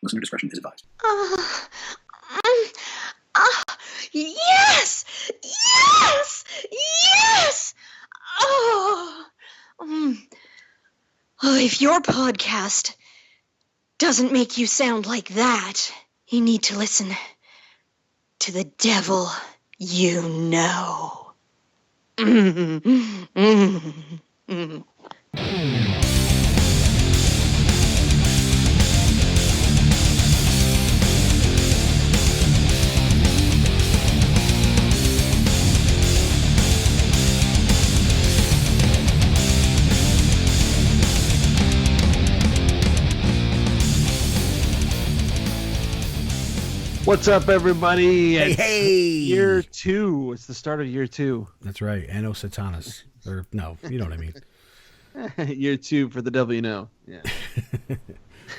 Listener discretion is advised. Yes! Yes! Yes! Oh. If your podcast doesn't make you sound like that, you need to listen to the devil you know. What's up, everybody? Hey! Year 2. It's the start of year 2. That's right. Anno Satanist. Or, no, you know what I mean. Year 2 for the devil you know. Yeah.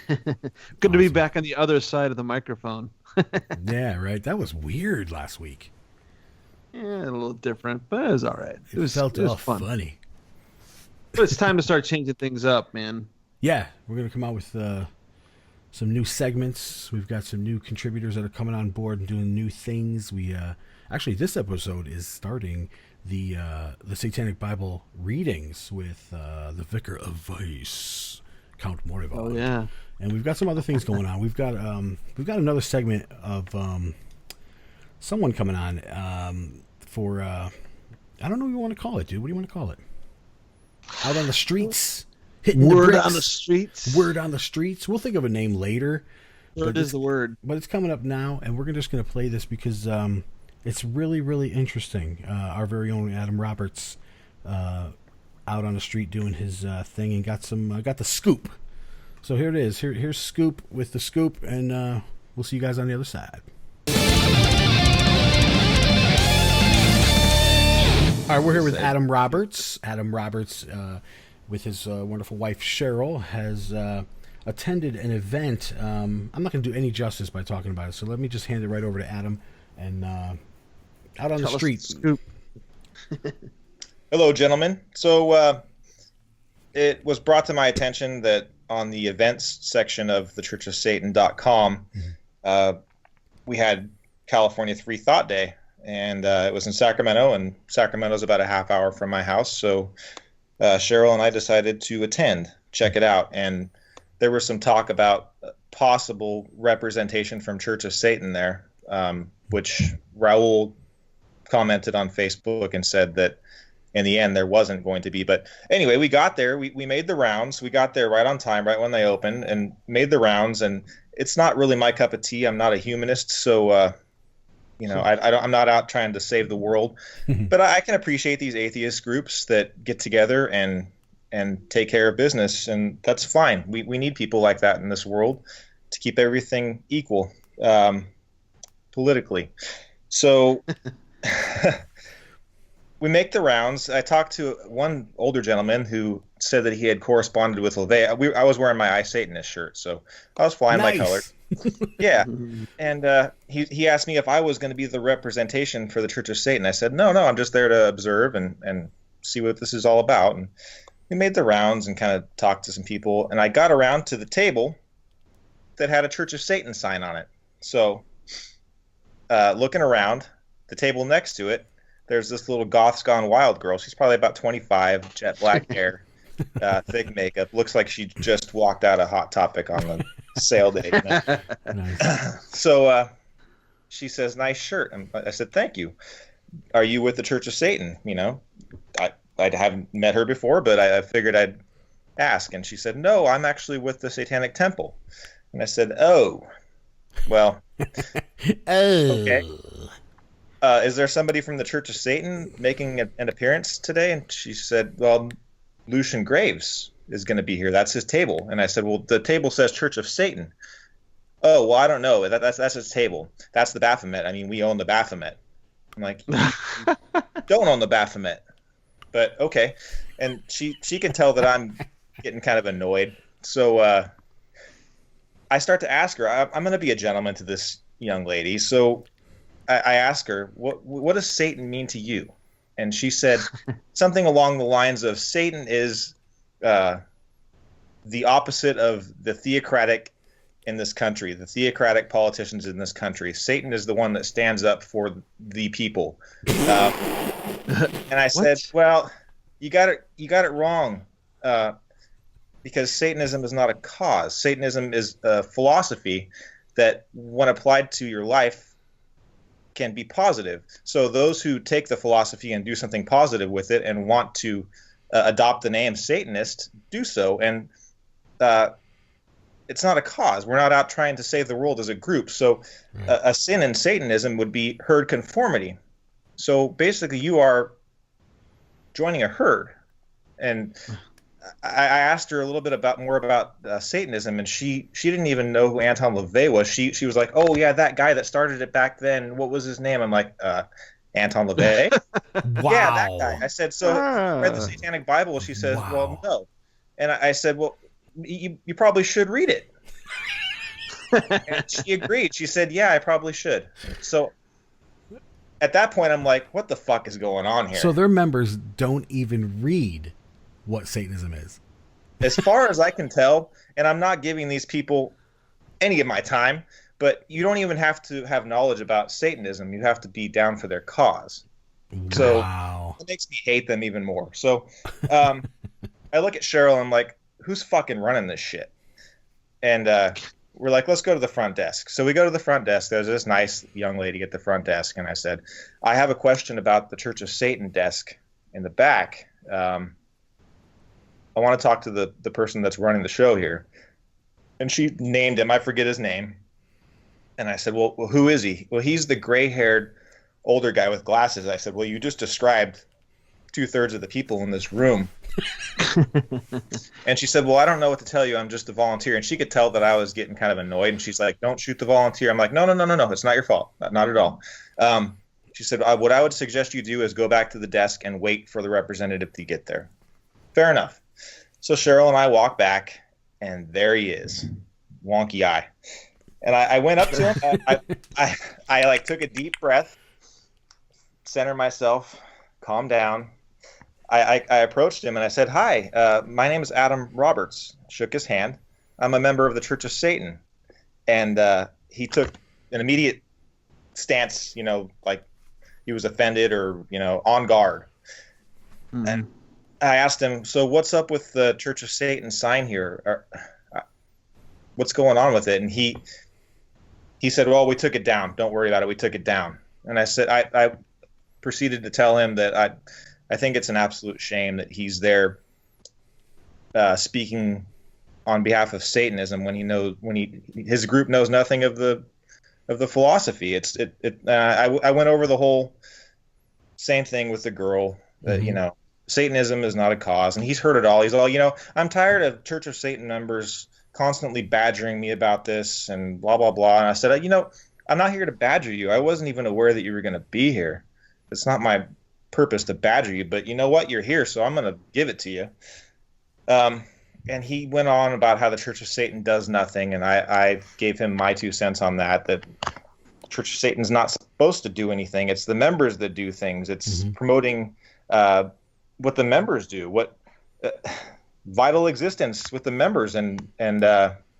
Good to be back on the other side of the microphone. Yeah, right. That was weird last week. Yeah, a little different, but it was all right. It was fun. Funny. But it's time to start changing things up, man. Yeah, we're going to come out with some new segments. We've got some new contributors that are coming on board and doing new things. We actually, this episode is starting the Satanic Bible readings with the Vicar of Vice, Count MoriVond. Oh yeah, and we've got some other things going on. We've got another segment of someone coming on for I don't know what you want to call it, dude. What do you want to call it? Out on the streets. Word on the streets. Word on the streets. We'll think of a name later. Word is the word. But it's coming up now, and we're just going to play this because it's really, really interesting. Our very own Adam Roberts out on the street doing his thing and got the scoop. So here it is. Here's Scoop with the scoop, and we'll see you guys on the other side. All right, we're here with Adam Roberts. Adam Roberts, with his wonderful wife Cheryl, has attended an event. I'm not going to do any justice by talking about it, so let me just hand it right over to Adam. And out on the street. Scoop. Hello, gentlemen. So it was brought to my attention that on the events section of thechurchofsatan.com, we had California Free Thought Day, and it was in Sacramento, and Sacramento's about a half hour from my house, so Cheryl and I decided to attend, check it out, and there was some talk about possible representation from Church of Satan there, which Raul commented on Facebook and said that in the end there wasn't going to be. But anyway, we got there, we made the rounds, we got there right on time, right when they opened, and made the rounds, and it's not really my cup of tea. I'm not a humanist, so I'm not out trying to save the world, but I can appreciate these atheist groups that get together and take care of business, and that's fine. We need people like that in this world to keep everything equal politically. So we make the rounds. I talked to one older gentleman who said that he had corresponded with LeVay. I was wearing my I Satanist shirt, so I was flying my colors. Yeah, and he asked me if I was going to be the representation for the Church of Satan. I said, no, I'm just there to observe and see what this is all about. And we made the rounds and kind of talked to some people, and I got around to the table that had a Church of Satan sign on it. So looking around, the table next to it, there's this little goth's gone wild girl. She's probably about 25, jet black hair, thick makeup. Looks like she just walked out of Hot Topic on the sale day. Nice. So she says, "Nice shirt." And I said, "Thank you. Are you with the Church of Satan?" I haven't met her before, but I figured I'd ask. And she said, "No, I'm actually with the Satanic Temple." And I said, "Oh, well, okay. Is there somebody from the Church of Satan making an appearance today?" And she said, "Well, Lucian Graves is going to be here. That's his table." And I said, "Well, the table says Church of Satan." "Oh, well, I don't know. That's his table. That's the Baphomet. I mean, we own the Baphomet." I'm like, "Don't own the Baphomet." But okay. And she can tell that I'm getting kind of annoyed. So I start to ask her. I'm going to be a gentleman to this young lady. So I asked her, what does Satan mean to you? And she said something along the lines of, Satan is the opposite of the theocratic in this country, the theocratic politicians in this country. Satan is the one that stands up for the people. And I said, well, you got it wrong, because Satanism is not a cause. Satanism is a philosophy that, when applied to your life, can be positive. So those who take the philosophy and do something positive with it and want to adopt the name Satanist do so. And it's not a cause. We're not out trying to save the world as a group. So a sin in Satanism would be herd conformity. So basically you are joining a herd. And I asked her a little bit more about Satanism, and she didn't even know who Anton LaVey was. She was like, oh yeah, that guy that started it back then, what was his name? I'm like, Anton LaVey? Wow. Yeah, that guy. I said, so read the Satanic Bible? She says, well, no. And I said, well, you probably should read it. And she agreed. She said, yeah, I probably should. So at that point, I'm like, what the fuck is going on here? So their members don't even read what Satanism is. As far as I can tell, and I'm not giving these people any of my time, but you don't even have to have knowledge about Satanism. You have to be down for their cause. So it makes me hate them even more. So I look at Cheryl and I'm like, who's fucking running this shit? And we're like, let's go to the front desk. So we go to the front desk. There's this nice young lady at the front desk. And I said, I have a question about the Church of Satan desk in the back. I want to talk to the person that's running the show here. And she named him. I forget his name. And I said, well, who is he? Well, he's the gray-haired older guy with glasses. I said, well, you just described 2/3 of the people in this room. And she said, well, I don't know what to tell you. I'm just a volunteer. And she could tell that I was getting kind of annoyed. And she's like, don't shoot the volunteer. I'm like, no. It's not your fault. Not at all. She said, what I would suggest you do is go back to the desk and wait for the representative to get there. Fair enough. So Cheryl and I walk back, and there he is, wonky eye. And I went up to him. I like took a deep breath, centered myself, calmed down. I approached him and I said, hi, my name is Adam Roberts. Shook his hand. I'm a member of the Church of Satan. And he took an immediate stance, like he was offended or, on guard. Mm-hmm. And I asked him, so what's up with the Church of Satan sign here? What's going on with it? And he said, well, we took it down. Don't worry about it. We took it down. And I said, I proceeded to tell him that I think it's an absolute shame that he's there speaking on behalf of Satanism when his group knows nothing of the philosophy. I went over the whole same thing with the girl that, Satanism is not a cause, and he's heard it all. He's all, I'm tired of Church of Satan members constantly badgering me about this and blah, blah, blah. And I said, I'm not here to badger you. I wasn't even aware that you were going to be here. It's not my purpose to badger you, but you know what? You're here, so I'm going to give it to you. And he went on about how the Church of Satan does nothing, and I gave him my 2 cents on that Church of Satan's not supposed to do anything. It's the members that do things. It's promoting what the members do, what vital existence with the members, and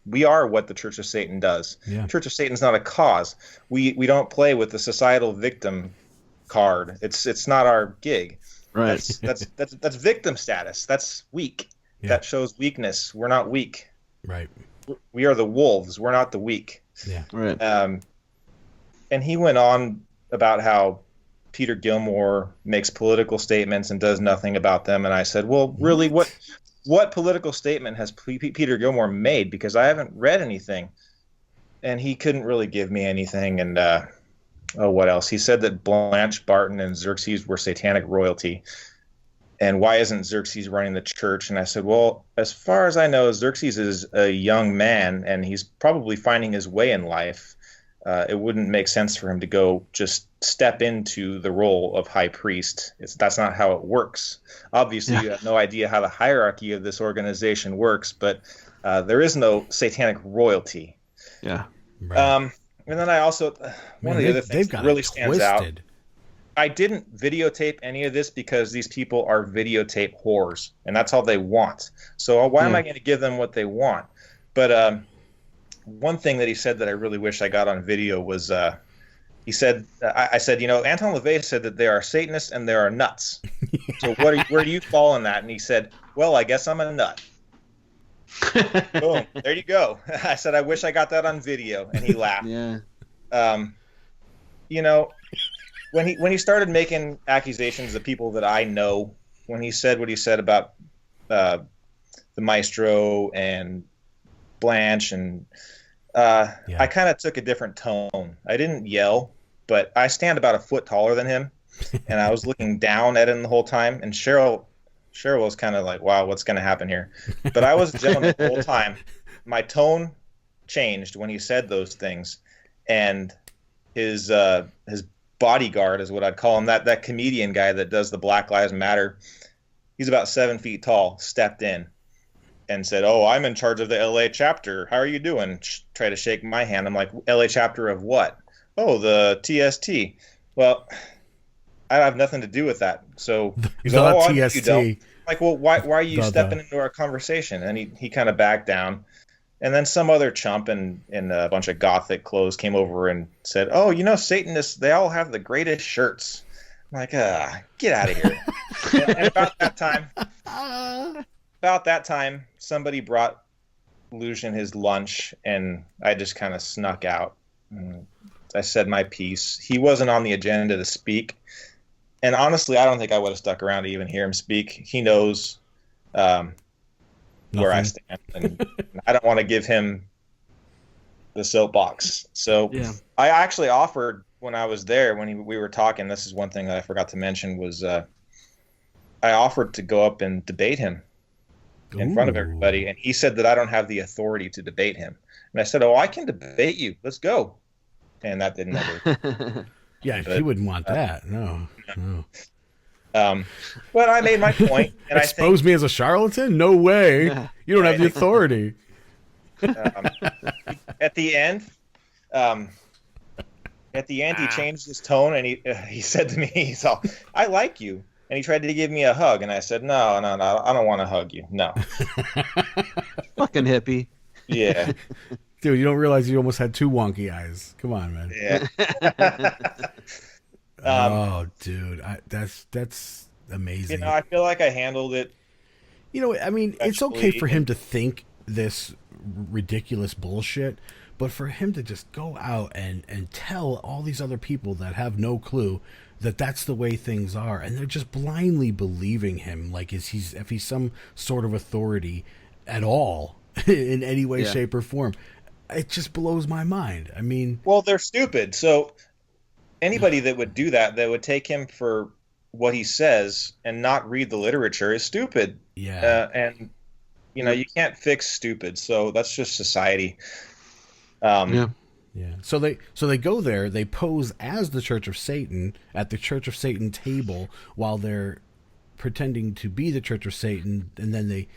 we are what the Church of Satan does. Yeah. Church of Satan's not a cause. We don't play with the societal victim card. It's not our gig. Right. That's victim status. That's weak. Yeah. That shows weakness. We're not weak. Right. We are the wolves. We're not the weak. Yeah. Right. And he went on about how Peter Gilmore makes political statements and does nothing about them. And I said, well, really, what political statement has Peter Gilmore made? Because I haven't read anything. And he couldn't really give me anything. And what else? He said that Blanche Barton and Xerxes were satanic royalty. And why isn't Xerxes running the church? And I said, well, as far as I know, Xerxes is a young man, and he's probably finding his way in life. It wouldn't make sense for him to go just step into the role of high priest. That's not how it works. Obviously, You have no idea how the hierarchy of this organization works, but there is no satanic royalty. Yeah. Right. And then I also, one of the other things that really stands out, I didn't videotape any of this because these people are videotape whores, and that's all they want. So why am I going to give them what they want? But one thing that he said that I really wish I got on video was he said, I said, Anton LaVey said that there are Satanists and there are nuts. So where do you fall in that? And he said, well, I guess I'm a nut. Boom, there you go. I said, I wish I got that on video, and he laughed. Yeah. When he started making accusations of people that I know, when he said what he said about the Maestro and Blanche, and I kind of took a different tone. I didn't yell, but I stand about a foot taller than him, and I was looking down at him the whole time. And Cheryl was kind of like, wow, what's going to happen here? But I was a gentleman the whole time. My tone changed when he said those things, and his bodyguard is what I'd call him, that comedian guy that does the Black Lives Matter. He's about 7 feet tall, stepped in and said, oh, I'm in charge of the LA chapter. How are you doing? Try to shake my hand. I'm like, LA chapter of what? Oh, the TST. Well, I have nothing to do with that. So he's like, oh, you don't. I'm like, well, why are you stepping into our conversation? And he kind of backed down. And then some other chump in a bunch of gothic clothes came over and said, oh, Satanists, they all have the greatest shirts. I'm like, get out of here. And about that time, somebody brought Lucian his lunch, and I just kind of snuck out. I said my piece. He wasn't on the agenda to speak. And honestly, I don't think I would have stuck around to even hear him speak. He knows where I stand, and I don't want to give him the soapbox. So yeah. I actually offered when I was there, when we were talking, this is one thing that I forgot to mention, was I offered to go up and debate him in front of everybody, and he said that I don't have the authority to debate him. And I said, oh, I can debate you. Let's go. And that didn't ever. Yeah, he wouldn't want that. No. But I made my point. And Expose me as a charlatan? No way. You don't have the authority. At the end, he changed his tone, and he said to me, he's all, I like you. And he tried to give me a hug, and I said, no, I don't want to hug you. No. Fucking hippie. Yeah. Dude, you don't realize you almost had two wonky eyes. Come on, man. Yeah. Oh, dude, that's amazing. I feel like I handled it. I mean, it's okay for him to think this ridiculous bullshit, but for him to just go out and tell all these other people that have no clue that that's the way things are, and they're just blindly believing him, like if he's some sort of authority at all in any way, shape, or form. It just blows my mind. I mean, well, they're stupid. So anybody that would do that would take him for what he says and not read the literature is stupid. Yeah. And you can't fix stupid. So that's just society. Yeah. So they go there, they pose as the Church of Satan at the Church of Satan table while they're pretending to be the Church of Satan, and then they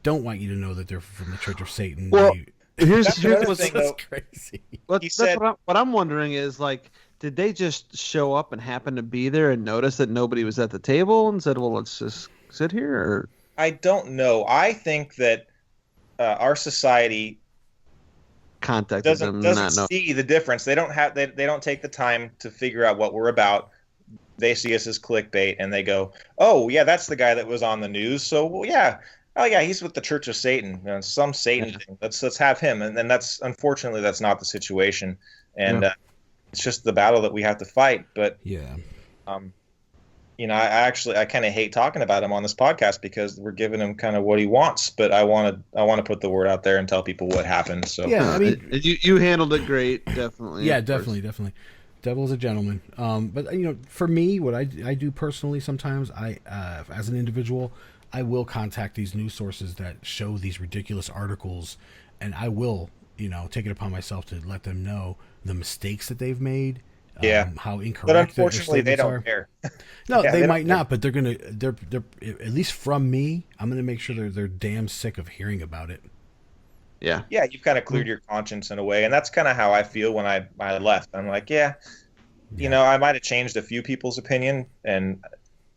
don't want you to know that they're from the Church of Satan. Well, here's what's crazy. What I'm wondering is, like, did they just show up and happen to be there and notice that nobody was at the table and said, well, let's just sit here? Or I don't know. I think that our society doesn't see the difference. They don't take the time to figure out what we're about. They see us as clickbait, and they go, oh, yeah, that's the guy that was on the news. So, well, yeah. Oh, yeah, he's with the Church of Satan. Some Satan thing. Let's have him. And then unfortunately, that's not the situation. And it's just the battle that we have to fight. But I kind of hate talking about him on this podcast because we're giving him kind of what he wants. But I want to put the word out there and tell people what happened. So yeah, I mean, you handled it great, definitely. Yeah, definitely. Devil's a gentleman. But for me, what I do personally, sometimes as an individual, I will contact these news sources that show these ridiculous articles, and I will, take it upon myself to let them know the mistakes that they've made. How incorrect. But unfortunately, they don't care. No, they might not, but they're at least from me, I'm gonna make sure they're damn sick of hearing about it. Yeah. Yeah, you've kind of cleared your conscience in a way, and that's kind of how I feel when I left. I'm like, I might have changed a few people's opinion, and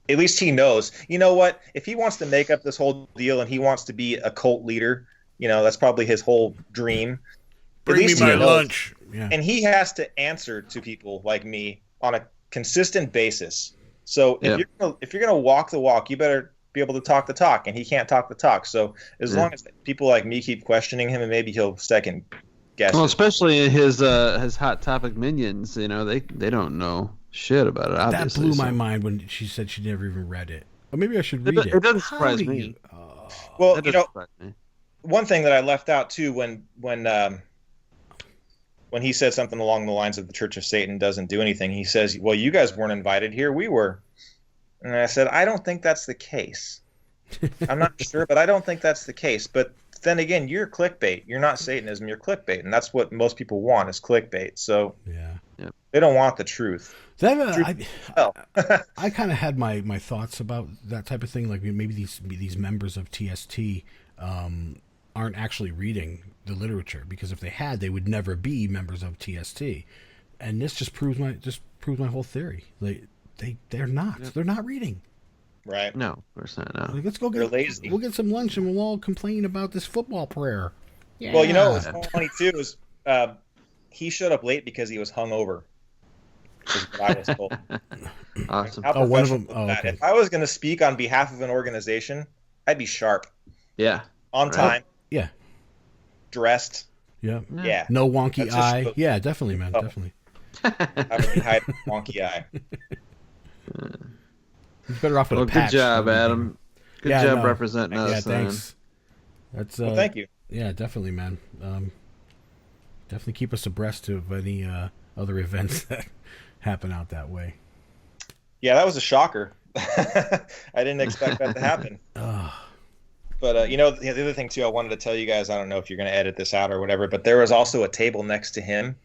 at least he knows. You know what? If he wants to make up this whole deal and he wants to be a cult leader, that's probably his whole dream. Bring me least my he knows. lunch. Yeah. And he has to answer to people like me on a consistent basis. So if you're gonna walk the walk, you better be able to talk the talk, and he can't talk the talk. So as long as people like me keep questioning him, and maybe he'll second guess. Well, especially his hot topic minions, you know, they don't know shit about it. Obviously, that blew my mind when she said she never even read it. Or maybe I should read it. It doesn't surprise me. Well, That you doesn't know, surprise me. one thing that I left out too when he said something along the lines of the Church of Satan doesn't do anything, he says, "Well, you guys weren't invited here; we were." And I said, "I don't think that's the case. I'm not sure, but I don't think that's the case." But then again, you're clickbait. You're not Satanism. You're clickbait, and that's what most people want is clickbait. So they don't want the truth. I kind of had my thoughts about that type of thing. Like maybe these members of TST aren't actually reading the literature, because if they had, they would never be members of TST. And this just proves my whole theory. They're not. Yep. They're not reading. Right. No, of course not. No. Like, let's go lazy. We'll get some lunch and we'll all complain about this football prayer. Yeah. Well, you know, what's funny too is he showed up late because he was hungover. Is what I was told. Awesome. How one of them. Okay. If I was going to speak on behalf of an organization, I'd be sharp. Yeah. On time. Yeah. Dressed. Yeah. Yeah. No wonky eye. Yeah, definitely, man. Definitely. I would be hiding a wonky eye. He's better off with a patch. Good job, Adam. Good job representing us. Yeah, thanks. That's well, thank you. Yeah, definitely, man. Definitely keep us abreast of any other events that happen out that way. Yeah, that was a shocker. I didn't expect that to happen. But you know, the other thing too, I wanted to tell you guys. I don't know if you're going to edit this out or whatever, but there was also a table next to him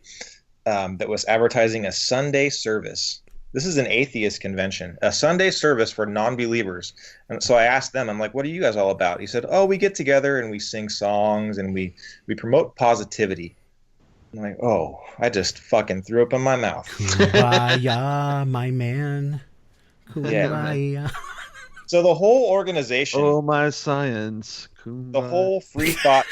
that was advertising a Sunday service. This is an atheist convention, a Sunday service for non-believers. And so I asked them, I'm like, what are you guys all about? He said, oh, we get together and we sing songs and we promote positivity. I'm like, oh, I just fucking threw up in my mouth. Kumbaya, my man. Kumbaya. Yeah. So the whole organization. Oh, my science. Kumbaya. The whole free thought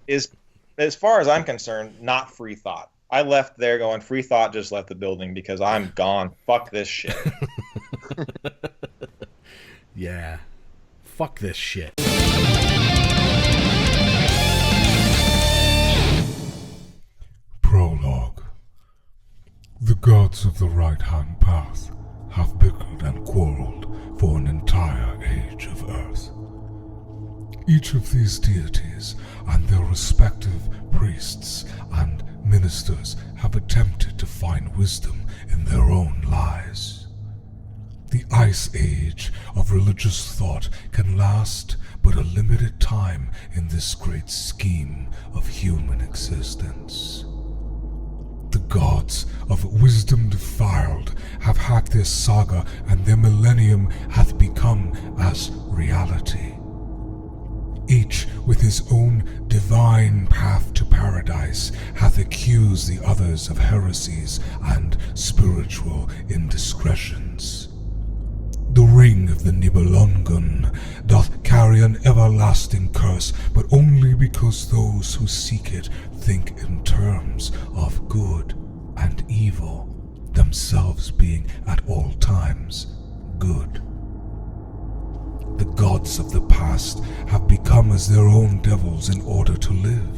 is, as far as I'm concerned, not free thought. I left there going, free thought just left the building because I'm gone. Fuck this shit. Yeah. Fuck this shit. Prologue. The gods of the right-hand path have bickered and quarreled for an entire age of earth. Each of these deities and their respective priests and ministers have attempted to find wisdom in their own lies. The ice age of religious thought can last but a limited time in this great scheme of human existence. The gods of wisdom defiled have had their saga, and their millennium hath become as reality. Each with his own divine path to paradise hath accused the others of heresies and spiritual indiscretions. The ring of the Nibelungen doth carry an everlasting curse, but only because those who seek it think in terms of good and evil, themselves being at all times good. The gods of the past have become as their own devils in order to live.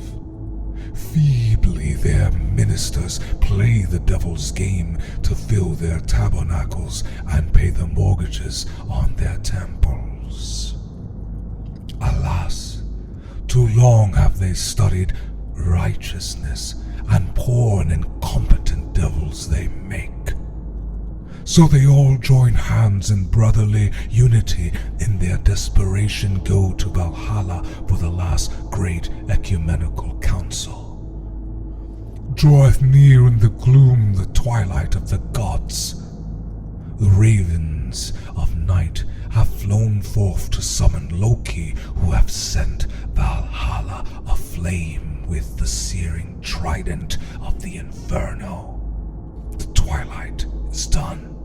Feebly their ministers play the devil's game to fill their tabernacles and pay the mortgages on their temples. Alas, too long have they studied righteousness, and poor and incompetent devils they make. So they all join hands in brotherly unity in their desperation go to Valhalla for the last great ecumenical council. Draweth near in the gloom the twilight of the gods. The ravens of night have flown forth to summon Loki, who have sent Valhalla aflame with the searing trident of the inferno. The twilight is done.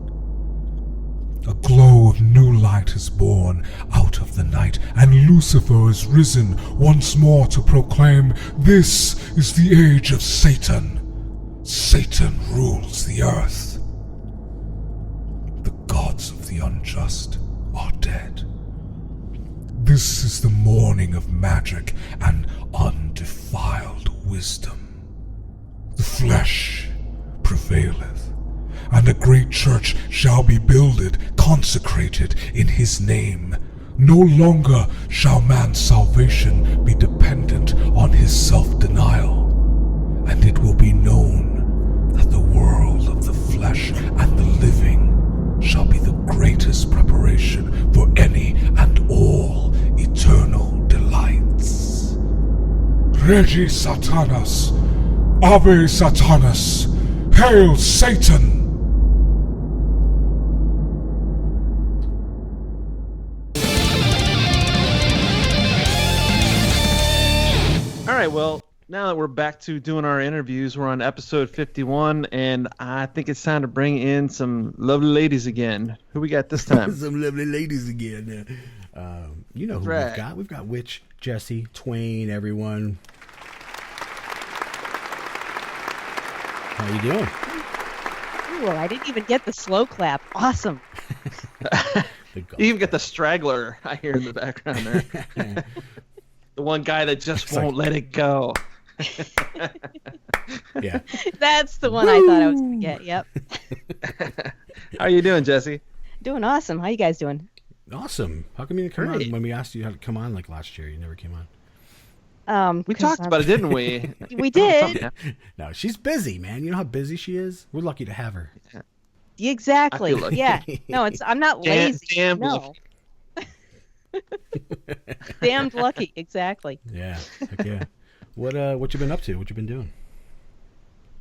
A glow of new light is born out of the night, and Lucifer is risen once more to proclaim, this is the age of Satan. Satan rules the earth. The gods of the unjust are dead. This is the morning of magic and undefiled wisdom. The flesh prevaileth, and a great church shall be builded, consecrated in his name. No longer shall man's salvation be dependent on his self-denial, and it will be known that the world of the flesh and the living shall be the greatest preparation for any and all eternal delights. Regi Satanas, Ave Satanas, Hail Satan! All right, well, now that we're back to doing our interviews, we're on episode 51, and I think it's time to bring in some lovely ladies again. Who we got this time? Some lovely ladies again. You know who we've got. We've got Witch, Jessie, Twain, everyone. How you doing? Well, I didn't even get the slow clap. Awesome. You even get the straggler I hear in the background there. The one guy that just won't let it go. Yeah. That's the one I thought I was going to get. Yep. How are you doing, Jessie? Doing awesome. How you guys doing? Awesome. How come you didn't come on when we asked you how to come on like last year? You never came on. We talked about it, didn't we? We did. No, she's busy, man. You know how busy she is? We're lucky to have her. Exactly. Like yeah. No, I'm not lazy. Damn no. Damned lucky. Exactly. Yeah. Heck yeah. What you been up to? What you been doing?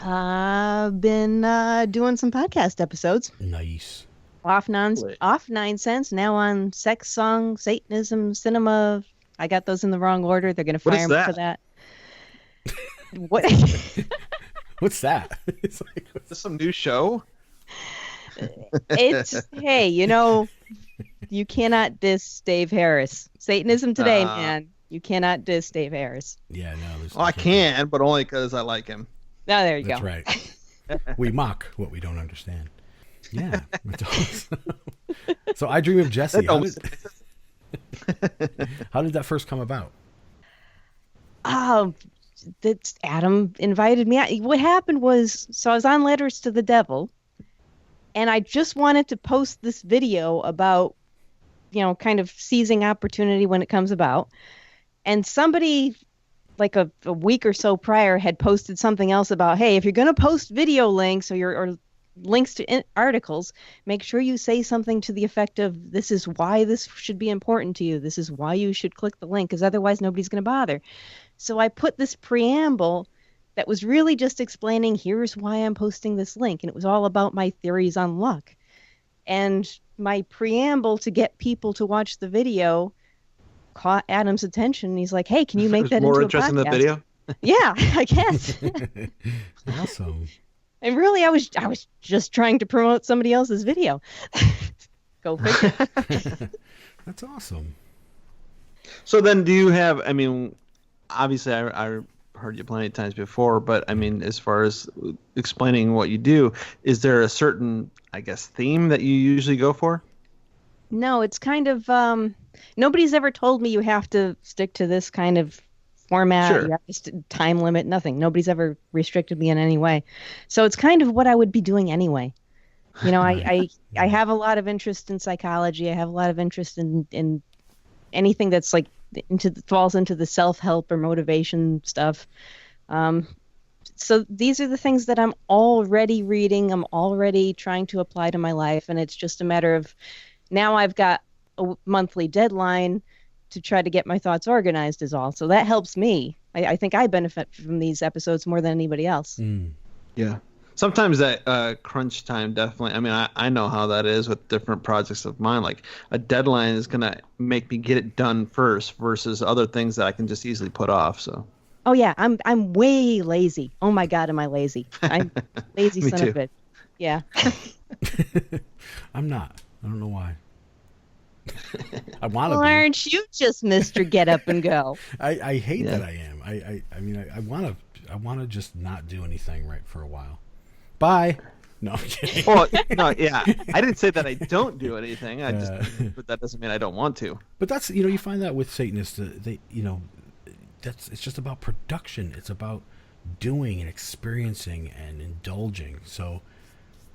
I've been doing some podcast episodes. Nice. Off 9 cents. Now on sex, song, Satanism, cinema. I got those in the wrong order. They're gonna fire me for that. What? What's that? It's like, Is this some new show? It's hey, you cannot diss Dave Harris. Satanism Today, man. You cannot diss Dave Harris. Yeah, no. Well, I can, but only because I like him. No, there you That's go. Right. We mock what we don't understand. Yeah. That's awesome. So I Dream of Jessie. How did that first come about? That Adam invited me. What happened was, so I was on Letters to the Devil, and I just wanted to post this video about, kind of seizing opportunity when it comes about. And somebody, like a week or so prior, had posted something else about, hey, if you're going to post video links or links to articles, make sure you say something to the effect of, this is why this should be important to you. This is why you should click the link, because otherwise nobody's going to bother. So I put this preamble that was really just explaining, here's why I'm posting this link. And it was all about my theories on luck. And my preamble to get people to watch the video caught Adam's attention. He's like, hey, can you make that into a podcast? More interested in the video? Yeah, I guess. Awesome. And really, I was just trying to promote somebody else's video. Go figure. That's awesome. So then do you have, obviously I heard you plenty of times before, but as far as explaining what you do, is there a certain, theme that you usually go for? No, it's kind of, nobody's ever told me you have to stick to this kind of format, Sure. you have to time limit, nothing. Nobody's ever restricted me in any way. So it's kind of what I would be doing anyway. I have a lot of interest in psychology. I have a lot of interest in anything that's like falls into the self-help or motivation stuff. So these are the things that I'm already reading. I'm already trying to apply to my life. And it's just a matter of, now I've got a monthly deadline to try to get my thoughts organized is all. So that helps me. I think I benefit from these episodes more than anybody else. Yeah. Sometimes that crunch time, definitely. I know how that is with different projects of mine. Like a deadline is going to make me get it done first versus other things that I can just easily put off. So. Oh yeah, I'm way lazy. Oh my God, am I lazy? I'm lazy son of a bitch. Yeah. I'm not. I don't know why. I want to Well, be. aren't you just Mr. Get Up and Go? I hate that I am. I mean, I want to just not do anything right for a while. Bye. No, I'm kidding. Well, no, yeah. I didn't say that I don't do anything. But that doesn't mean I don't want to. But that's, you find that with Satanists, it's just about production. It's about doing and experiencing and indulging. So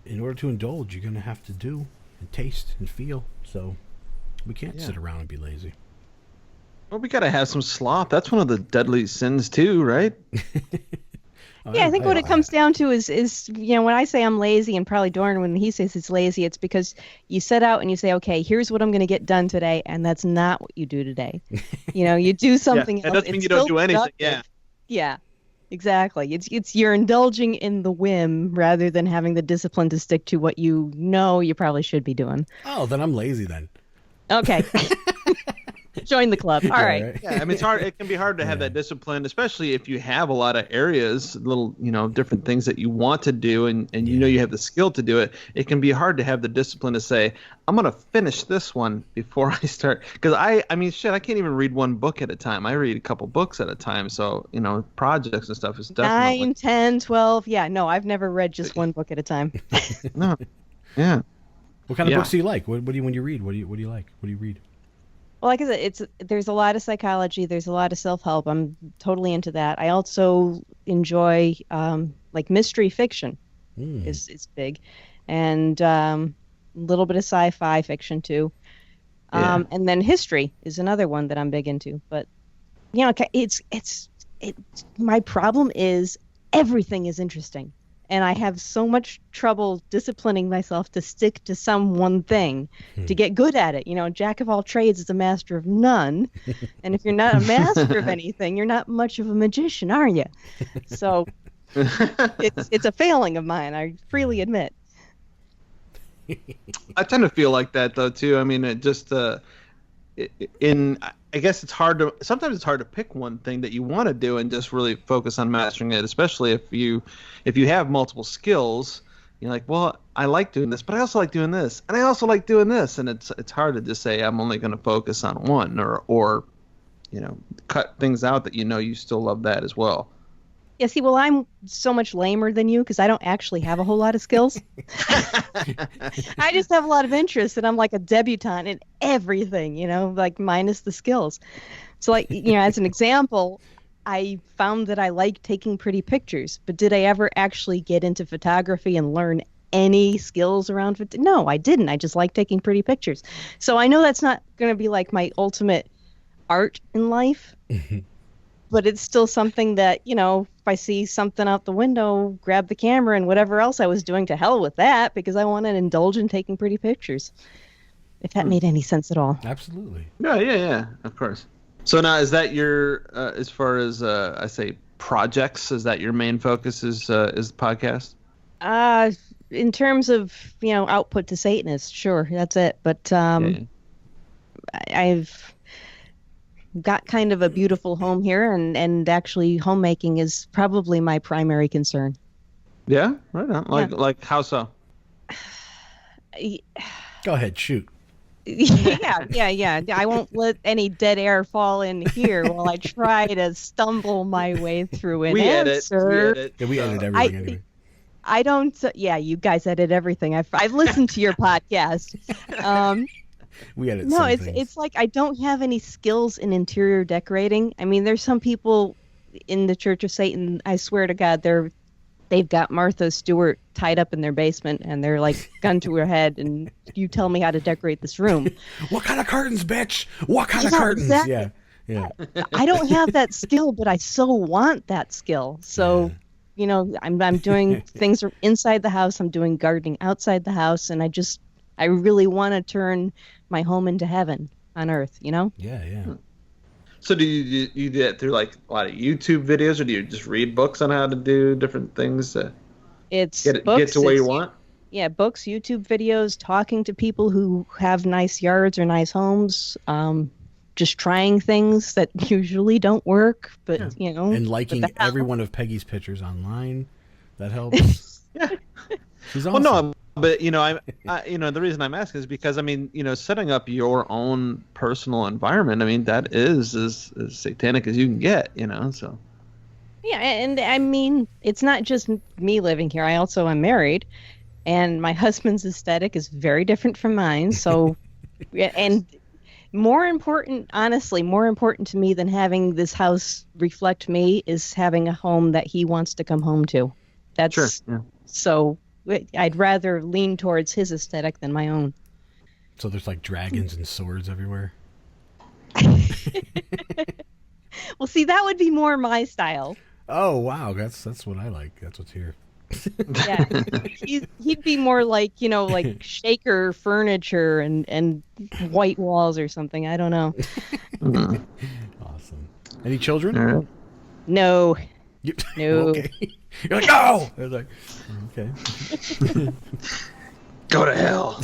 in order to indulge, you're going to have to do and taste and feel. So we can't sit around and be lazy. Well, we got to have some slop. That's one of the deadly sins too, right? Yeah, I think what it comes down to is when I say I'm lazy, and probably Dorian, when he says he's lazy, it's because you set out and you say, okay, here's what I'm going to get done today, and that's not what you do today. You do something else. That doesn't mean you don't do anything. Yeah. Yeah, exactly. It's you're indulging in the whim rather than having the discipline to stick to what you know you probably should be doing. Oh, then I'm lazy then. Okay. Join the club. All right. Yeah, I mean, it's hard. It can be hard to have that discipline, especially if you have a lot of areas, little, different things that you want to do, and you have the skill to do it. It can be hard to have the discipline to say, I'm going to finish this one before I start. Because I can't even read one book at a time. I read a couple books at a time. So, projects and stuff is definitely 9, 10, 12. Yeah, no, I've never read just one book at a time. No. Yeah. What kind of books do you like? What do you when you read? What do you like? What do you read? Well, like I said, there's a lot of psychology. There's a lot of self-help. I'm totally into that. I also enjoy like mystery fiction is big, and a little bit of sci-fi fiction too. And then history is another one that I'm big into. But it's my problem is everything is interesting. And I have so much trouble disciplining myself to stick to some one thing to get good at it. Jack of all trades is a master of none. And if you're not a master of anything, you're not much of a magician, are you? So it's a failing of mine, I freely admit. I tend to feel like that, though, too. I mean, it just I guess sometimes it's hard to pick one thing that you want to do and just really focus on mastering it, especially if you have multiple skills. You're like, well, I like doing this, but I also like doing this, and I also like doing this, and it's hard to just say I'm only going to focus on one or cut things out that you still love that as well. Yeah, see, well, I'm so much lamer than you because I don't actually have a whole lot of skills. I just have a lot of interest, and I'm like a debutante in everything, like minus the skills. So, like, as an example, I found that I like taking pretty pictures, but did I ever actually get into photography and learn any skills around it? No, I didn't. I just like taking pretty pictures. So I know that's not going to be like my ultimate art in life. But it's still something that, if I see something out the window, grab the camera and whatever else I was doing, to hell with that, because I want to indulge in taking pretty pictures. If that made any sense at all. Absolutely. Yeah, of course. So now, is that your, as far as, I say, projects, is that your main focus is the podcast? In terms of, output to Satanists, sure, that's it. But I've got kind of a beautiful home here, and actually homemaking is probably my primary concern. Yeah, right on. Like how so? Go ahead, shoot. Yeah. I won't let any dead air fall in here while I try to stumble my way through an answer. We edit everything anyway. I don't. Yeah, you guys edit everything. I've listened to your podcast. We edit. No, it's like I don't have any skills in interior decorating. I mean, there's some people in the Church of Satan, I swear to God, they've got Martha Stewart tied up in their basement, and they're like gun to her head, and you tell me how to decorate this room. What kind of curtains, bitch? What kind of curtains? Exactly. Yeah. I don't have that skill, but I so want that skill. So, I'm doing things inside the house. I'm doing gardening outside the house, and I really want to turn my home into heaven on earth, Yeah. So do you do that through like a lot of YouTube videos, or do you just read books on how to do different things to get to where you want? Yeah, books, YouTube videos, talking to people who have nice yards or nice homes, just trying things that usually don't work, but and liking every one of Peggy's pictures online. That helps. Yeah. She's awesome. Well, no, but the reason I'm asking is because setting up your own personal environment, that is as satanic as you can get, so. Yeah, and I mean, it's not just me living here. I also am married, and my husband's aesthetic is very different from mine. So, and more important to me than having this house reflect me is having a home that he wants to come home to. That's sure. Yeah. So I'd rather lean towards his aesthetic than my own. So there's like dragons and swords everywhere. Well, see, that would be more my style. Oh wow, that's what I like. That's what's here. Yeah, he'd be more like like shaker furniture and white walls or something. I don't know. Awesome. Any children? No. No. Okay. You're like, no. I was like, okay. Go to hell.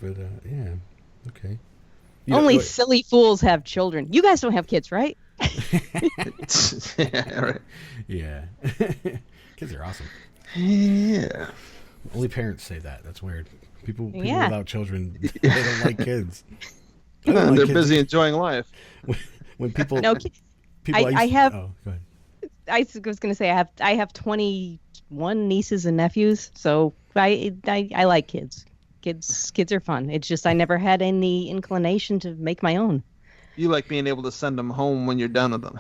But yeah, okay. Only silly fools have children. You guys don't have kids, right? Yeah, right. Yeah. Kids are awesome. Yeah. Only parents say that. That's weird. People Yeah. without children, they don't like kids. They're busy enjoying life. When people, No, people I have. Oh, go ahead. I was going to say I have 21 nieces and nephews, so I like kids. Kids are fun. It's just I never had any inclination to make my own. You like being able to send them home when you're done with them.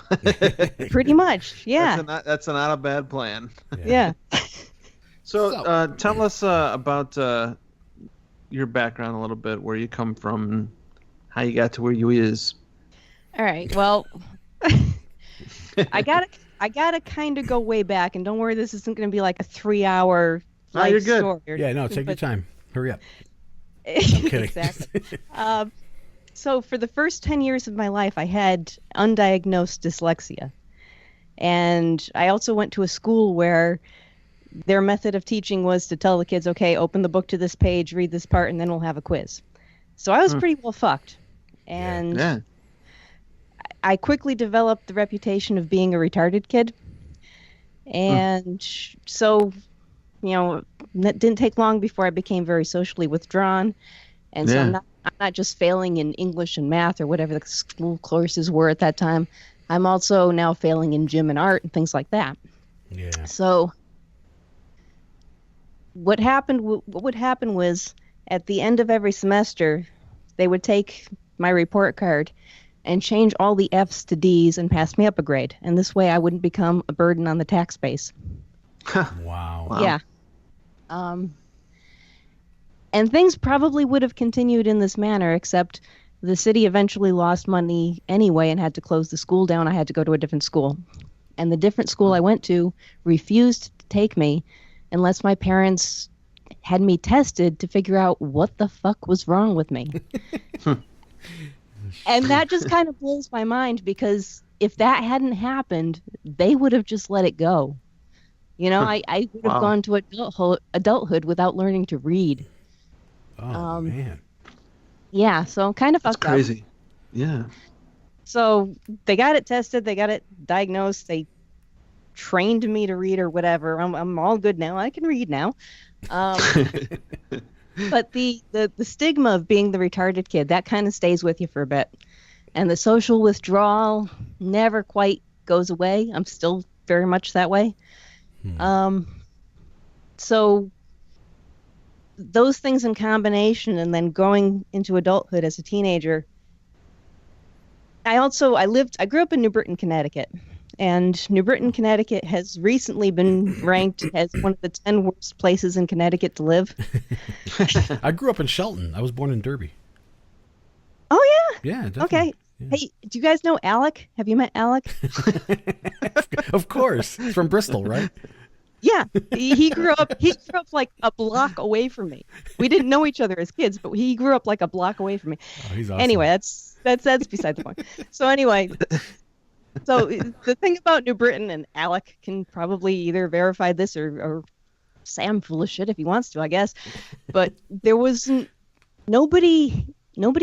Pretty much, yeah. That's not a bad plan. Yeah. So tell us about your background a little bit, where you come from, and how you got to where you is. All right. Well, I gotta kind of go way back, and don't worry, this isn't going to be like a 3-hour life you're good. story. Yeah, no, take your time. Hurry up. I'm kidding. Exactly. So for the first 10 years of my life, I had undiagnosed dyslexia. And I also went to a school where their method of teaching was to tell the kids, okay, open the book to this page, read this part, and then we'll have a quiz. So I was pretty well fucked. And Yeah. I quickly developed the reputation of being a retarded kid. And so, it didn't take long before I became very socially withdrawn. And so I'm not just failing in English and math or whatever the school courses were at that time. I'm also now failing in gym and art and things like that. Yeah. So what would happen was at the end of every semester, they would take my report card and change all the F's to D's and pass me up a grade. And this way I wouldn't become a burden on the tax base. Wow. Yeah. And things probably would have continued in this manner, except the city eventually lost money anyway and had to close the school down. I had to go to a different school. And the different school I went to refused to take me unless my parents had me tested to figure out what the fuck was wrong with me. And that just kind of blows my mind, because if that hadn't happened, they would have just let it go. I would have gone to adulthood without learning to read. Oh, man. Yeah, so kind of fucked That's crazy. Yeah. So they got it tested, they got it diagnosed, they trained me to read or whatever. I'm all good now. I can read now. But the stigma of being the retarded kid, that kind of stays with you for a bit. And the social withdrawal never quite goes away. I'm still very much that way. So those things in combination, and then going into adulthood as a teenager. I grew up in New Britain, Connecticut. And New Britain, Connecticut has recently been ranked as one of the 10 worst places in Connecticut to live. I grew up in Shelton. I was born in Derby. Oh, yeah? Yeah, definitely. Okay. Yeah. Hey, do you guys know Alec? Have you met Alec? Of course. He's from Bristol, right? Yeah. He grew up like a block away from me. We didn't know each other as kids, but he grew up like a block away from me. Oh, he's awesome. Anyway, that's beside the point. So anyway, so the thing about New Britain, and Alec can probably either verify this or say I'm full of shit if he wants to, I guess. But there wasn't nobody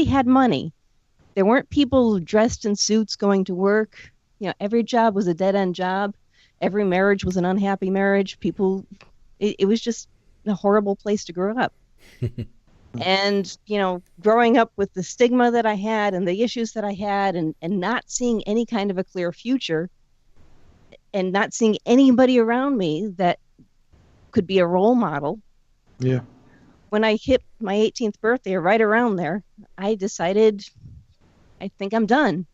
had money. There weren't people dressed in suits going to work. Every job was a dead-end job. Every marriage was an unhappy marriage. People, it was just a horrible place to grow up. And, growing up with the stigma that I had and the issues that I had and not seeing any kind of a clear future and not seeing anybody around me that could be a role model. Yeah. When I hit my 18th birthday, or right around there, I decided I think I'm done.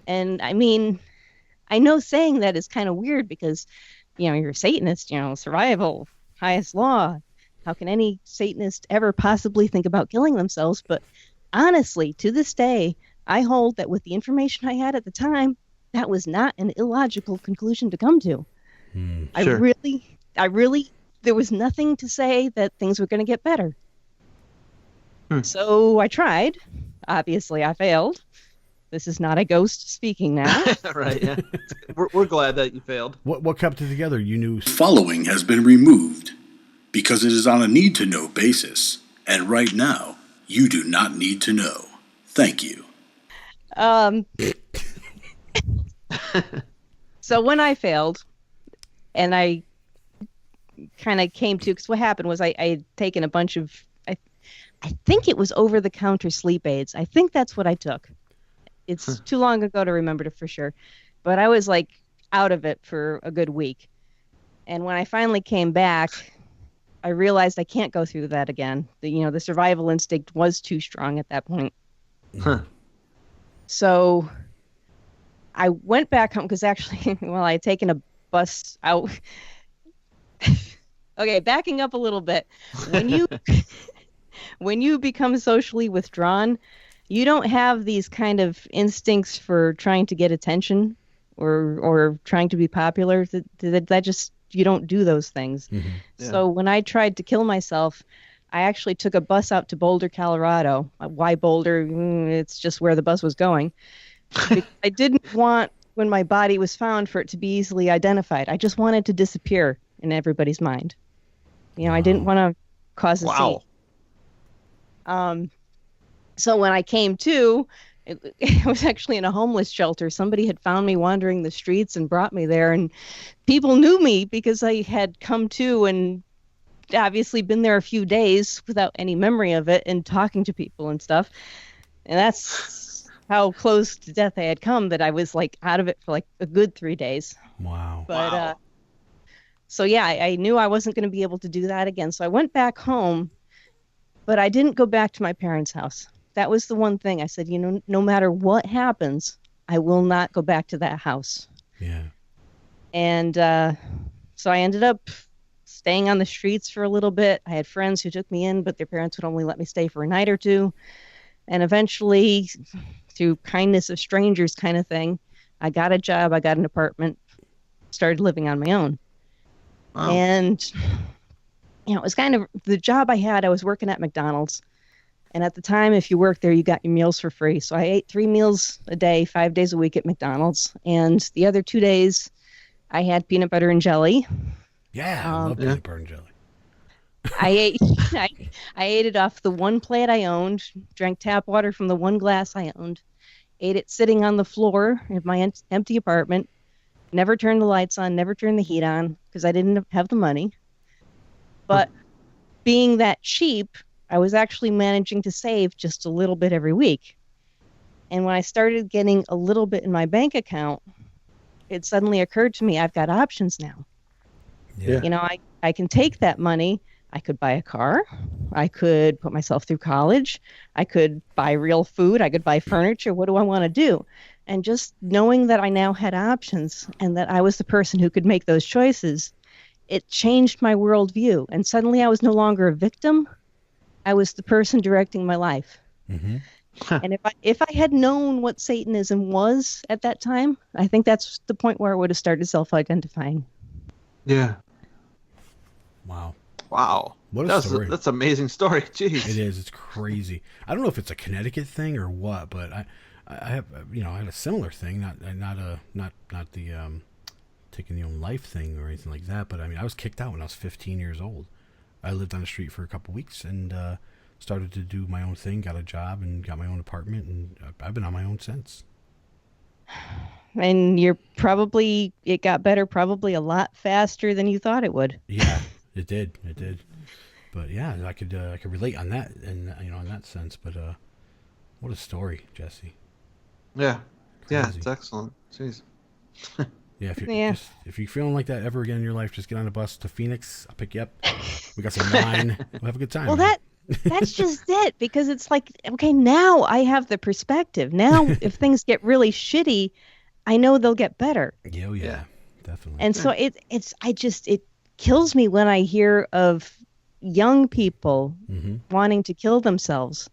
And I mean, I know saying that is kind of weird because, you're a Satanist, survival, highest law. How can any Satanist ever possibly think about killing themselves? But honestly, to this day, I hold that with the information I had at the time, that was not an illogical conclusion to come to. Sure. I really, there was nothing to say that things were going to get better. So I tried. Obviously, I failed. This is not a ghost speaking now. Right, yeah. We're glad that you failed. What kept it together? You knew. Following has been removed because it is on a need-to-know basis, and right now, you do not need to know. Thank you. So when I failed, and I kind of came to, because what happened was I had taken a bunch of, I think it was over-the-counter sleep aids. I think that's what I took. It's too long ago to remember it for sure. But I was like out of it for a good week. And when I finally came back, I realized I can't go through that again. The survival instinct was too strong at that point. So I went back home because actually, I had taken a bus out. Okay, backing up a little bit. When you become socially withdrawn, you don't have these kind of instincts for trying to get attention or trying to be popular. That just, you don't do those things. Mm-hmm. Yeah. So when I tried to kill myself, I actually took a bus out to Boulder, Colorado. Why Boulder? It's just where the bus was going. I didn't want, when my body was found, for it to be easily identified. I just wanted to disappear in everybody's mind. I didn't want to cause a scene. So when I came to, I was actually in a homeless shelter. Somebody had found me wandering the streets and brought me there. And people knew me because I had come to and obviously been there a few days without any memory of it and talking to people and stuff. And that's how close to death I had come, that I was like out of it for like a good 3 days. Wow. But so yeah, I knew I wasn't going to be able to do that again. So I went back home, but I didn't go back to my parents' house. That was the one thing I said, no matter what happens, I will not go back to that house. Yeah. And so I ended up staying on the streets for a little bit. I had friends who took me in, but their parents would only let me stay for a night or two. And eventually, through kindness of strangers kind of thing, I got a job, I got an apartment, started living on my own. Wow. And, it was kind of the job I had. I was working at McDonald's. And at the time, if you worked there, you got your meals for free. So I ate 3 meals a day, 5 days a week at McDonald's. And the other 2 days, I had peanut butter and jelly. Yeah, I love peanut butter and jelly. I ate it off the one plate I owned, drank tap water from the one glass I owned, ate it sitting on the floor in my empty apartment, never turned the lights on, never turned the heat on because I didn't have the money. But being that cheap, I was actually managing to save just a little bit every week. And when I started getting a little bit in my bank account, it suddenly occurred to me, I've got options now. Yeah. I can take that money. I could buy a car. I could put myself through college. I could buy real food. I could buy furniture. What do I want to do? And just knowing that I now had options and that I was the person who could make those choices, it changed my worldview. And suddenly I was no longer a victim. I was the person directing my life. Mm-hmm. And if I had known what Satanism was at that time, I think that's the point where I would have started self-identifying. Yeah. Wow. What a story. That's an amazing story. Jeez. It is. It's crazy. I don't know if it's a Connecticut thing or what, but I have, I had a similar thing, not the taking your own life thing or anything like that, but I was kicked out when I was 15 years old. I lived on the street for a couple weeks and started to do my own thing, got a job and got my own apartment, and I've been on my own since. And it got better probably a lot faster than you thought it would. Yeah, it did. It did. But yeah, I could relate on that, and in that sense. But what a story, Jesse. Yeah. Yeah, Crazy. it's excellent. Jeez. Yeah, if you're feeling like that ever again in your life, just get on a bus to Phoenix. I'll pick you up. We got some wine. We'll have a good time. Well, man. that's just it, because it's like, okay, now I have the perspective. Now, if things get really shitty, I know they'll get better. Yeah, definitely. And so it kills me when I hear of young people wanting to kill themselves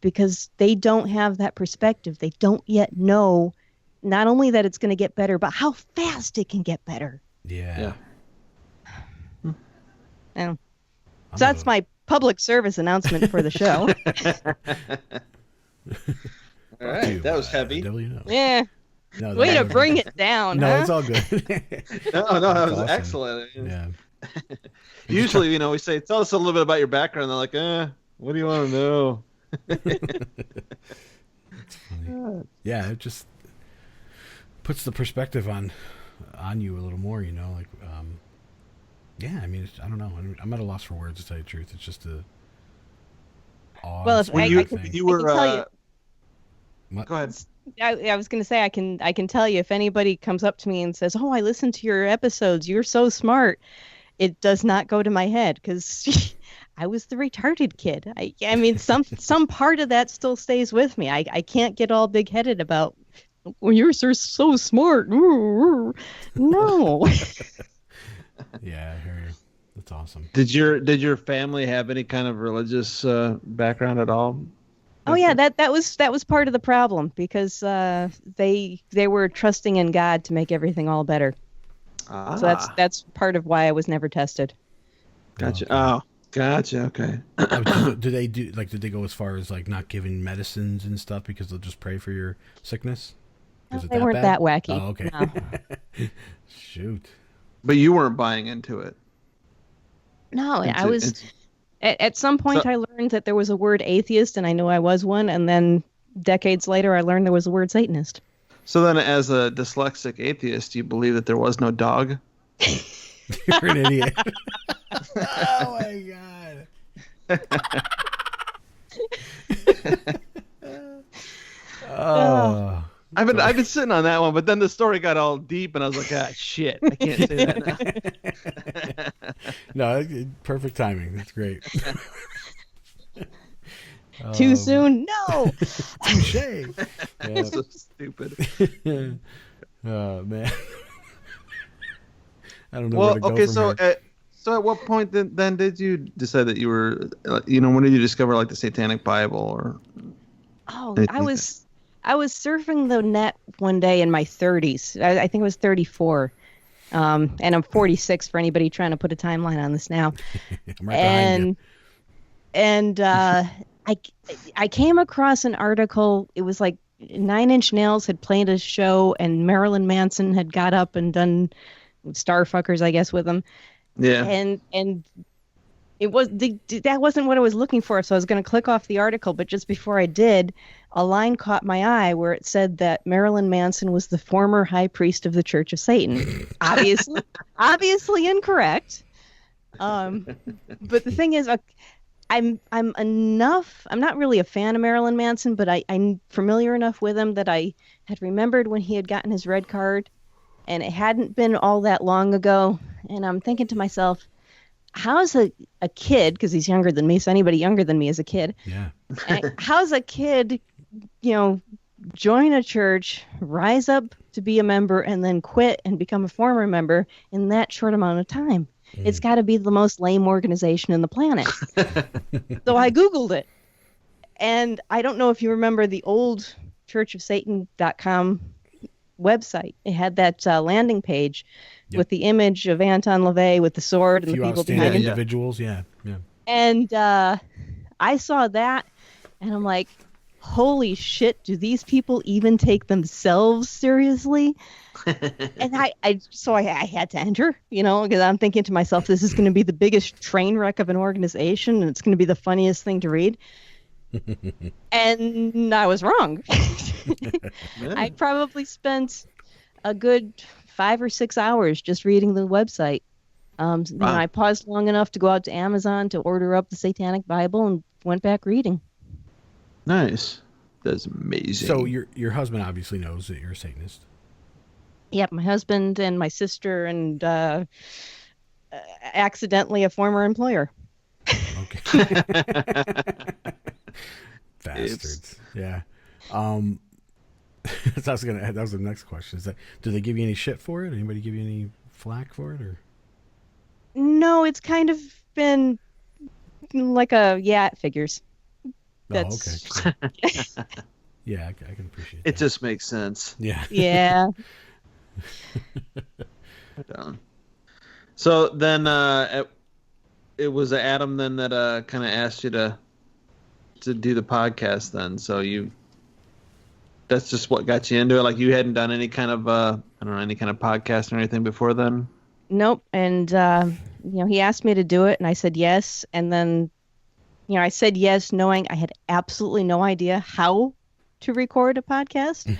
because they don't have that perspective. They don't yet know not only that it's going to get better, but how fast it can get better. Yeah. So that's my public service announcement for the show. All right, that was heavy. Yeah. No, way to bring it down. No, huh? it's all good. No, that was awesome. excellent. Yeah. Usually, we say, tell us a little bit about your background. They're like, what do you want to know? It's funny. Yeah, it just puts the perspective on you a little more, like, yeah, I mean, I don't know. I'm at a loss for words, to tell you the truth. It's just a well, if when I you can were tell you, go ahead. I was going to say I can tell you if anybody comes up to me and says, "Oh, I listened to your episodes. You're so smart." It does not go to my head because I was the retarded kid. I mean, some part of that still stays with me. I can't get all big headed about. Well, you're so smart. No. Yeah, I hear you. That's awesome. Did your family have any kind of religious background at all? Oh yeah, that was part of the problem because they were trusting in God to make everything all better. So that's part of why I was never tested. Gotcha. Oh, gotcha. Okay. Did they go as far as like not giving medicines and stuff because they'll just pray for your sickness? They weren't that wacky. Oh, okay. No. Shoot. But you weren't buying into it. No, I was. At some point, I learned that there was a word atheist, and I knew I was one. And then decades later, I learned there was a word Satanist. So then, as a dyslexic atheist, you believe that there was no dog? You're an idiot. Oh my god. I've been sitting on that one, but then the story got all deep, and I was like, shit, I can't say that now. No, perfect timing. That's great. Too soon? No. Touche. Yeah. So stupid. Oh man. I don't know. Well, where to go okay, from here. so at what point then did you decide that you were, when did you discover like the Satanic Bible or? Oh, I was surfing the net one day in my 30s. I think it was 34. And I'm 46 for anybody trying to put a timeline on this now. I'm right behind you. And I came across an article. It was like Nine Inch Nails had played a show and Marilyn Manson had got up and done Starfuckers, I guess, with them. Yeah. And it was that wasn't what I was looking for, so I was going to click off the article, but just before I did, a line caught my eye where it said that Marilyn Manson was the former high priest of the Church of Satan. obviously incorrect. But the thing is, I'm not really a fan of Marilyn Manson, but I'm familiar enough with him that I had remembered when he had gotten his red card, and it hadn't been all that long ago, and I'm thinking to myself, how's a kid, because he's younger than me, so anybody younger than me is a kid. Yeah. How's a kid, join a church, rise up to be a member, and then quit and become a former member in that short amount of time? It's got to be the most lame organization on the planet. So I Googled it. And I don't know if you remember the old churchofsatan.com website. It had that landing page with the image of Anton LaVey with the sword and the people behind him. Individuals, yeah. And I saw that, and I'm like, holy shit, do these people even take themselves seriously? And I had to enter, because I'm thinking to myself, this is going to be the biggest train wreck of an organization, and it's going to be the funniest thing to read. And I was wrong. I probably spent a good 5 or 6 hours just reading the website. You know, I paused long enough to go out to Amazon to order up the Satanic Bible and went back reading. Nice. That's amazing. So your husband obviously knows that you're a Satanist. Yep, my husband and my sister and accidentally a former employer. Okay. Bastards. Yeah. That was the next question. Is that, do they give you any shit for it? Anybody give you any flack for it, or? No, it's kind of been like it figures. That's... Oh, okay. Yeah, I can appreciate it. That. Just makes sense. Yeah. Yeah. So then it was Adam then that kind of asked you to do the podcast then. So that's just what got you into it. Like you hadn't done any kind of any kind of podcast or anything before then? Nope. And he asked me to do it and I said yes. And then I said yes knowing I had absolutely no idea how to record a podcast.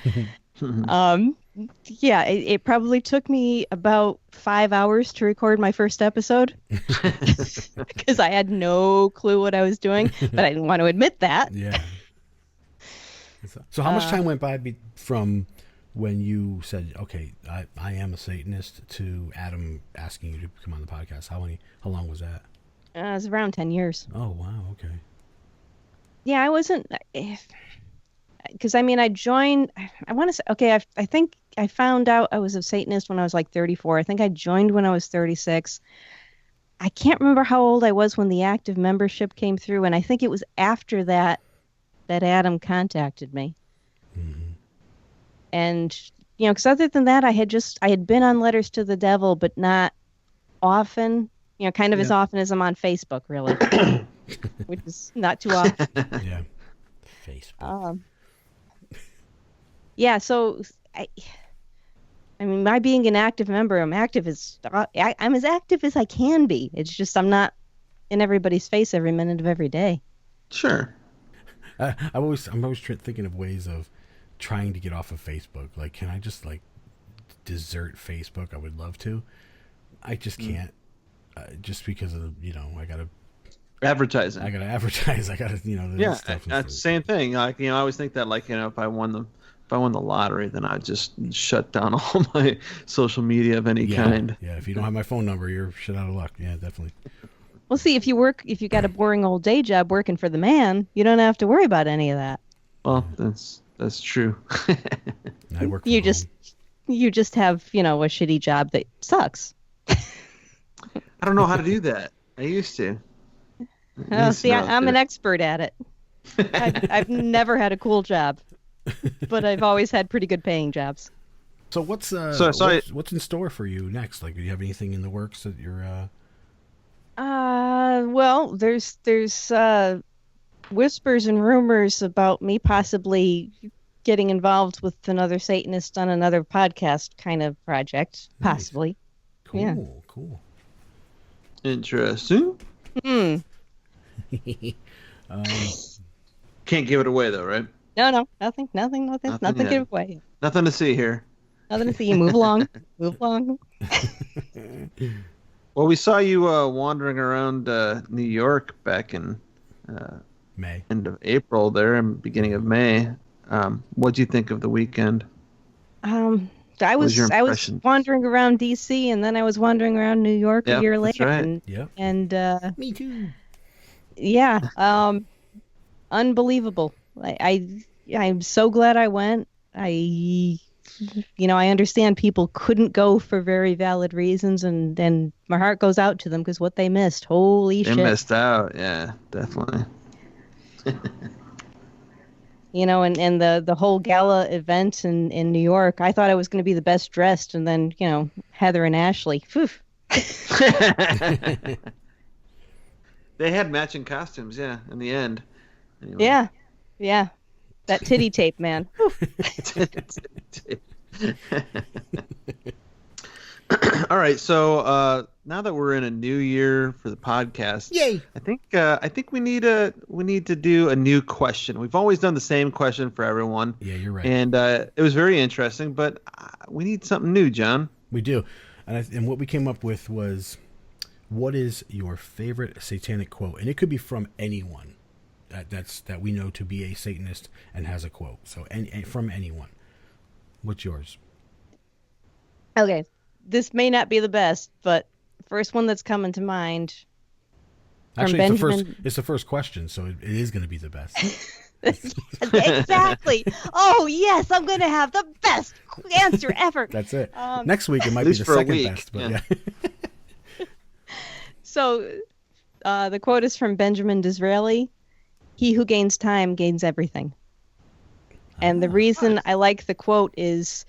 It probably took me about 5 hours to record my first episode because I had no clue what I was doing, but I didn't want to admit that. Yeah. So how much time went by from when you said, okay, I am a Satanist, to Adam asking you to come on the podcast? How long was that? It was around 10 years. Oh, wow. Okay. Yeah, I wasn't... Because, I joined... I want to say... Okay, I think I found out I was a Satanist when I was like 34. I think I joined when I was 36. I can't remember how old I was when the active membership came through, and I think it was after that Adam contacted me. Mm-hmm. And, because other than that, I had been on Letters to the Devil, but not often, kind of as often as I'm on Facebook, really, which is not too often. Yeah. Facebook. Yeah. So my being an active member, I'm as active as I can be. It's just, I'm not in everybody's face every minute of every day. Sure. I'm always thinking of ways of trying to get off of Facebook. Like, can I just desert Facebook? I would love to. I just can't. Just because of I gotta advertising. I gotta advertise. I gotta That's the same thing. Like I always think that if I won the lottery, then I'd just shut down all my social media of any kind. Yeah. If you don't have my phone number, you're shit out of luck. Yeah, definitely. Well, see, if you got a boring old day job working for the man, you don't have to worry about any of that. Well, that's true. I work. You just have a shitty job that sucks. I don't know how to do that. I used to. I'm an expert at it. I've never had a cool job, but I've always had pretty good paying jobs. So what's in store for you next? Like, do you have anything in the works that you're? Well, there's whispers and rumors about me possibly getting involved with another Satanist on another podcast kind of project. Nice. Possibly. Cool. Yeah. Cool. Interesting. Hmm. Can't give it away though, right? No, nothing to give away. Nothing to see here. Nothing to see. Move along. Move along. Well, we saw you wandering around New York back in May, end of April there, and beginning of May. What do you think of the weekend? I was wandering around DC, and then I was wandering around New York a year later. Right. And me too. Yeah. Unbelievable. I'm so glad I went. I understand people couldn't go for very valid reasons, and my heart goes out to them because what they missed. Holy shit. They missed out. Yeah, definitely. And the whole gala event in New York, I thought I was going to be the best dressed, and then, Heather and Ashley. Phew. They had matching costumes, in the end. Anyway. Yeah. That titty tape, man. All right, so now that we're in a new year for the podcast, Yay! I think we need to do a new question. We've always done the same question for everyone. Yeah, you're right. And it was very interesting, but we need something new, John. We do. And what we came up with was, what is your favorite satanic quote? And it could be from anyone that we know to be a Satanist and has a quote. So from anyone. What's yours? Okay, this may not be the best, but first one that's coming to mind. Actually, Benjamin... it's the first question, so it is going to be the best. Exactly. Oh yes, I'm going to have the best answer ever. That's it. Next week it might be the second best, but yeah. So, the quote is from Benjamin Disraeli: "He who gains time gains everything." And the reason I like the quote is,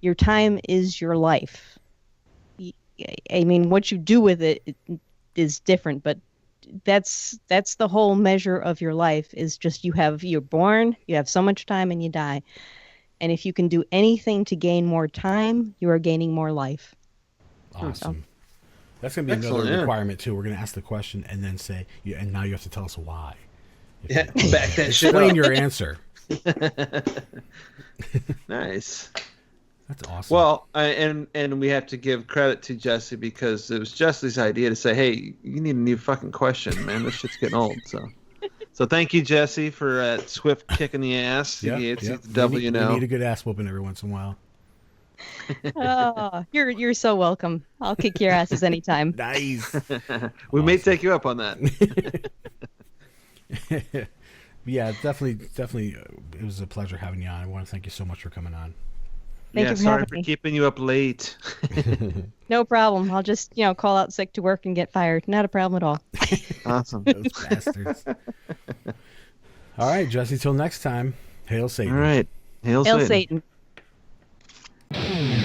your time is your life. I mean, what you do with it is different, but that's the whole measure of your life. Is just you're born, you have so much time, and you die. And if you can do anything to gain more time, you are gaining more life. Awesome. That's going to be another requirement too. We're going to ask the question and then say, and now you have to tell us why. Yeah, back that shit up. Explain your answer. Nice. That's awesome. Well, and we have to give credit to Jessie, because it was Jessie's idea to say, "Hey, you need a new fucking question, man. This shit's getting old." So thank you, Jessie, for that swift kick in the ass. Yeah, It's the W now. We need a good ass whooping every once in a while. Oh, you're so welcome. I'll kick your asses anytime. Nice. We may take you up on that. Yeah, definitely. It was a pleasure having you on. I want to thank you so much for coming on. Thank you for sorry having for me. keeping you up late. No problem. I'll just, call out sick to work and get fired. Not a problem at all. Awesome. Those bastards. All right, Jessie, till next time. Hail Satan. All right. Hail Hail Satan. Satan.